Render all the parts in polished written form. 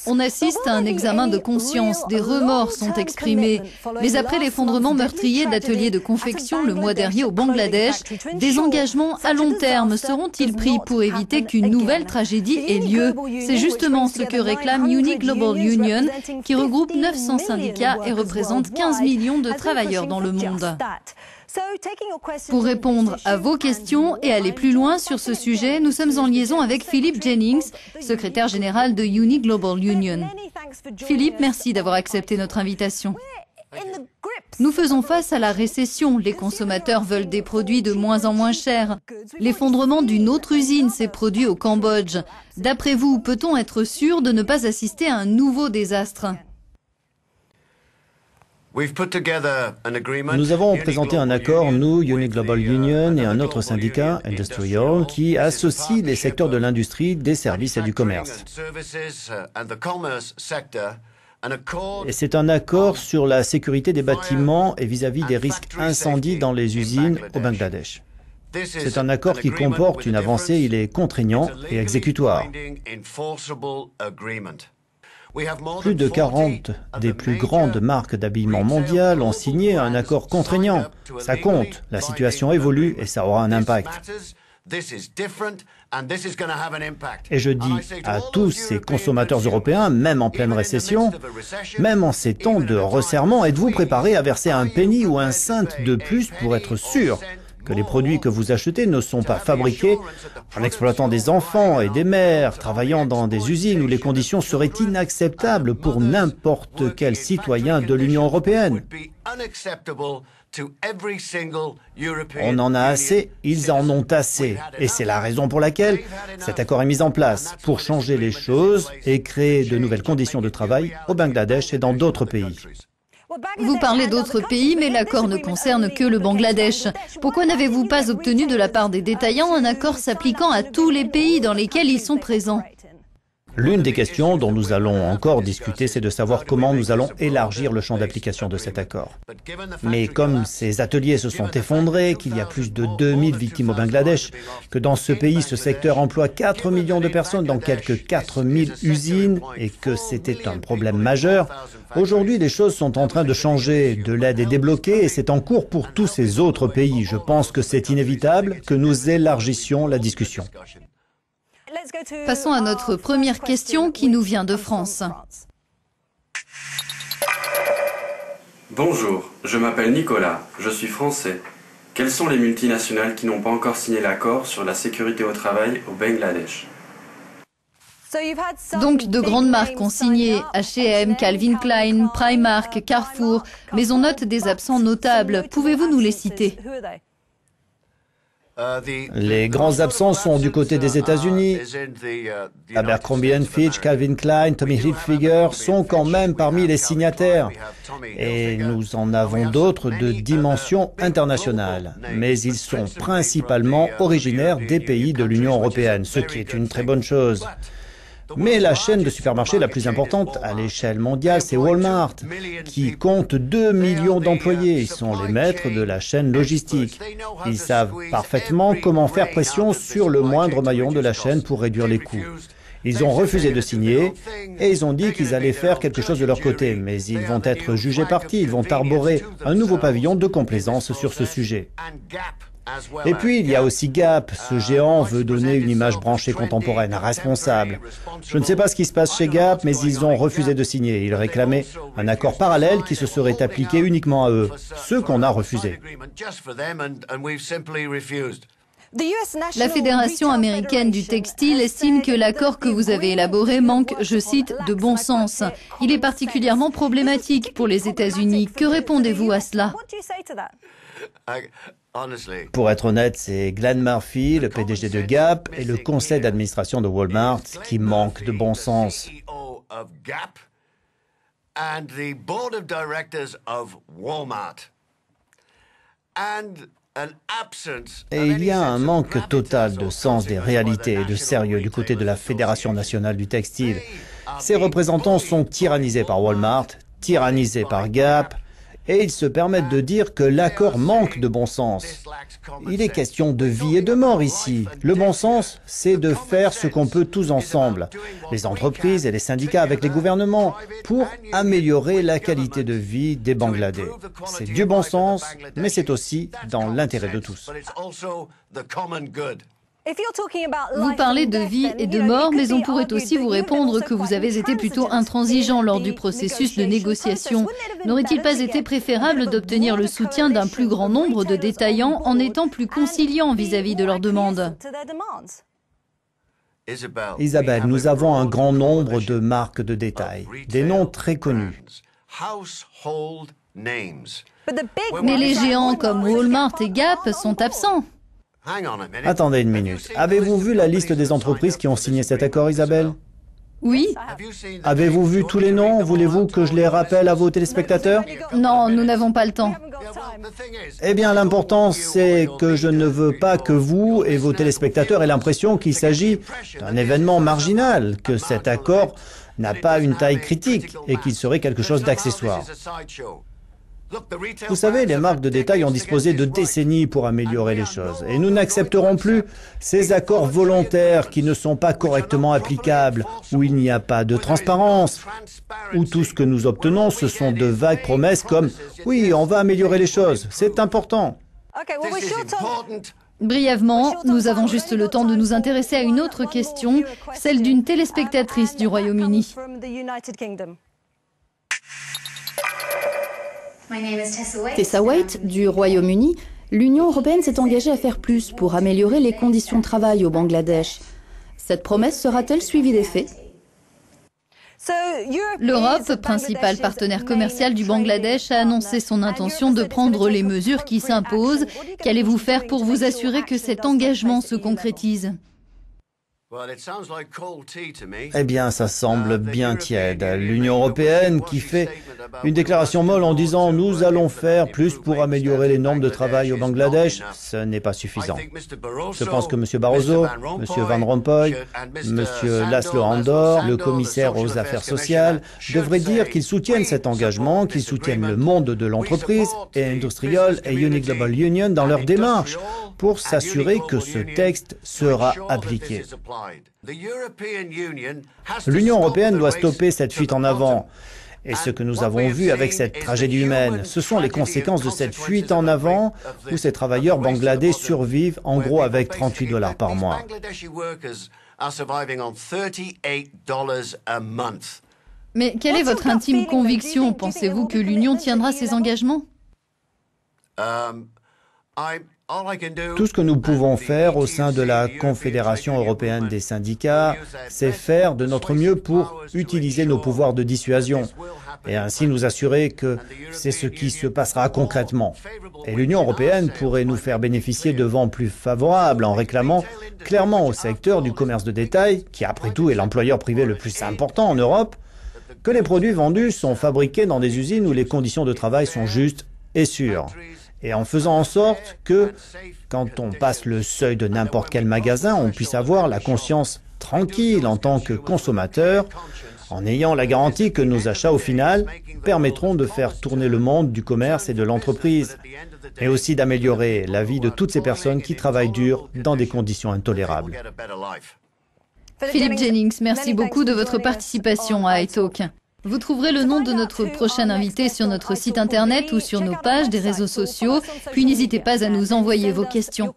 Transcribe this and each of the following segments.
On assiste à un examen de conscience, des remords sont exprimés. Mais après l'effondrement meurtrier d'ateliers de confection le mois dernier au Bangladesh, des engagements à long terme seront-ils pris pour éviter qu'une nouvelle tragédie ait lieu? C'est justement ce que réclame Uni Global Union, qui regroupe 900 syndicats et représente 15 millions de travailleurs dans le monde. Pour répondre à vos questions et aller plus loin sur ce sujet, nous sommes en liaison avec Philip Jennings, secrétaire général de Uni Global Union. Philippe, merci d'avoir accepté notre invitation. Nous faisons face à la récession. Les consommateurs veulent des produits de moins en moins chers. L'effondrement d'une autre usine s'est produit au Cambodge. D'après vous, peut-on être sûr de ne pas assister à un nouveau désastre ? Nous avons présenté un accord, nous, Uni Global Union et un autre syndicat, Industrial, qui associe les secteurs de l'industrie, des services et du commerce. Et c'est un accord sur la sécurité des bâtiments et vis-à-vis des risques incendies dans les usines au Bangladesh. C'est un accord qui comporte une avancée, il est contraignant et exécutoire. Plus de 40 des plus grandes marques d'habillement mondiales ont signé un accord contraignant. Ça compte, la situation évolue et ça aura un impact. Et je dis à tous ces consommateurs européens, même en pleine récession, même en ces temps de resserrement, êtes-vous préparés à verser un penny ou un cent de plus pour être sûr que les produits que vous achetez ne sont pas fabriqués en exploitant des enfants et des mères, travaillant dans des usines où les conditions seraient inacceptables pour n'importe quel citoyen de l'Union européenne. On en a assez, ils en ont assez. Et c'est la raison pour laquelle cet accord est mis en place, pour changer les choses et créer de nouvelles conditions de travail au Bangladesh et dans d'autres pays. Vous parlez d'autres pays, mais l'accord ne concerne que le Bangladesh. Pourquoi n'avez-vous pas obtenu de la part des détaillants un accord s'appliquant à tous les pays dans lesquels ils sont présents ? L'une des questions dont nous allons encore discuter, c'est de savoir comment nous allons élargir le champ d'application de cet accord. Mais comme ces ateliers se sont effondrés, qu'il y a plus de 2000 victimes au Bangladesh, que dans ce pays, ce secteur emploie 4 millions de personnes dans quelques 4000 usines et que c'était un problème majeur, aujourd'hui les choses sont en train de changer, de l'aide est débloquée et c'est en cours pour tous ces autres pays. Je pense que c'est inévitable que nous élargissions la discussion. Passons à notre première question qui nous vient de France. Bonjour, je m'appelle Nicolas, je suis français. Quelles sont les multinationales qui n'ont pas encore signé l'accord sur la sécurité au travail au Bangladesh ? Donc, de grandes marques ont signé, H&M, Calvin Klein, Primark, Carrefour, mais on note des absents notables. Pouvez-vous nous les citer ? Les grands absents sont du côté des États-Unis. Abercrombie & Fitch, Calvin Klein, Tommy Hilfiger sont quand même parmi les signataires. Et nous en avons d'autres de dimension internationale. Mais ils sont principalement originaires des pays de l'Union européenne, ce qui est une très bonne chose. Mais la chaîne de supermarchés la plus importante à l'échelle mondiale, c'est Walmart, qui compte 2 millions d'employés. Ils sont les maîtres de la chaîne logistique. Ils savent parfaitement comment faire pression sur le moindre maillon de la chaîne pour réduire les coûts. Ils ont refusé de signer et ils ont dit qu'ils allaient faire quelque chose de leur côté. Mais ils vont être jugés partis, ils vont arborer un nouveau pavillon de complaisance sur ce sujet. Et puis, il y a aussi Gap. Ce géant veut donner une image branchée contemporaine, responsable. Je ne sais pas ce qui se passe chez Gap, mais ils ont refusé de signer. Ils réclamaient un accord parallèle qui se serait appliqué uniquement à eux, ce qu'on a refusé. La Fédération américaine du textile estime que l'accord que vous avez élaboré manque, je cite, de bon sens. Il est particulièrement problématique pour les États-Unis. Que répondez-vous à cela ? Pour être honnête, c'est Glenn Murphy, le PDG de Gap, et le conseil d'administration de Walmart qui manquent de bon sens. Et il y a un manque total de sens des réalités et de sérieux du côté de la Fédération nationale du textile. Ces représentants sont tyrannisés par Walmart, tyrannisés par Gap. et ils se permettent de dire que l'accord manque de bon sens. Il est question de vie et de mort ici. Le bon sens, c'est de faire ce qu'on peut tous ensemble, les entreprises et les syndicats avec les gouvernements, pour améliorer la qualité de vie des Bangladais. C'est du bon sens, mais c'est aussi dans l'intérêt de tous. Vous parlez de vie et de mort, mais on pourrait aussi vous répondre que vous avez été plutôt intransigeant lors du processus de négociation. N'aurait-il pas été préférable d'obtenir le soutien d'un plus grand nombre de détaillants en étant plus conciliant vis-à-vis de leurs demandes? Isabelle, nous avons un grand nombre de marques de détail, des noms très connus. Mais les géants comme Walmart et Gap sont absents. Attendez une minute. Avez-vous vu la liste des entreprises qui ont signé cet accord, Isabelle? Oui. Avez-vous vu tous les noms? Voulez-vous que je les rappelle à vos téléspectateurs? Non, nous n'avons pas le temps. Eh bien, l'important, c'est que je ne veux pas que vous et vos téléspectateurs aient l'impression qu'il s'agit d'un événement marginal, que cet accord n'a pas une taille critique et qu'il serait quelque chose d'accessoire. Vous savez, les marques de détail ont disposé de décennies pour améliorer les choses. Et nous n'accepterons plus ces accords volontaires qui ne sont pas correctement applicables, où il n'y a pas de transparence, où tout ce que nous obtenons, ce sont de vagues promesses comme « Oui, on va améliorer les choses, c'est important ». Brièvement, nous avons juste le temps de nous intéresser à une autre question, celle d'une téléspectatrice du Royaume-Uni. Tessa White, du Royaume-Uni, l'Union européenne s'est engagée à faire plus pour améliorer les conditions de travail au Bangladesh. Cette promesse sera-t-elle suivie d'effet? L'Europe, principal partenaire commercial du Bangladesh, a annoncé son intention de prendre les mesures qui s'imposent. Qu'allez-vous faire pour vous assurer que cet engagement se concrétise? Eh bien, ça semble bien tiède. L'Union européenne qui fait une déclaration molle en disant « Nous allons faire plus pour améliorer les normes de travail au Bangladesh », ce n'est pas suffisant. Je pense que M. Barroso, M. Van Rompuy, M. László Andor, le commissaire aux affaires sociales, devraient dire qu'ils soutiennent cet engagement, qu'ils soutiennent le monde de l'entreprise et Industrial et Uni Global Union dans leur démarche pour s'assurer que ce texte sera appliqué. L'Union européenne doit stopper cette fuite en avant. Et ce que nous avons vu avec cette tragédie humaine, ce sont les conséquences de cette fuite en avant où ces travailleurs bangladais survivent en gros avec $38 par mois. Mais quelle est votre intime conviction? Pensez-vous que l'Union tiendra ses engagements? Tout ce que nous pouvons faire au sein de la Confédération européenne des syndicats, c'est faire de notre mieux pour utiliser nos pouvoirs de dissuasion et ainsi nous assurer que c'est ce qui se passera concrètement. Et l'Union européenne pourrait nous faire bénéficier de vents plus favorables en réclamant clairement au secteur du commerce de détail, qui après tout est l'employeur privé le plus important en Europe, que les produits vendus sont fabriqués dans des usines où les conditions de travail sont justes et sûres. Et en faisant en sorte que, quand on passe le seuil de n'importe quel magasin, on puisse avoir la conscience tranquille en tant que consommateur, en ayant la garantie que nos achats, au final, permettront de faire tourner le monde du commerce et de l'entreprise, et aussi d'améliorer la vie de toutes ces personnes qui travaillent dur dans des conditions intolérables. Philip Jennings, merci beaucoup de votre participation à iTalk. Vous trouverez le nom de notre prochain invité sur notre site internet ou sur nos pages des réseaux sociaux, puis n'hésitez pas à nous envoyer vos questions.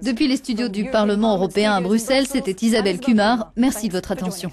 Depuis les studios du Parlement européen à Bruxelles, c'était Isabelle Kumar. Merci de votre attention.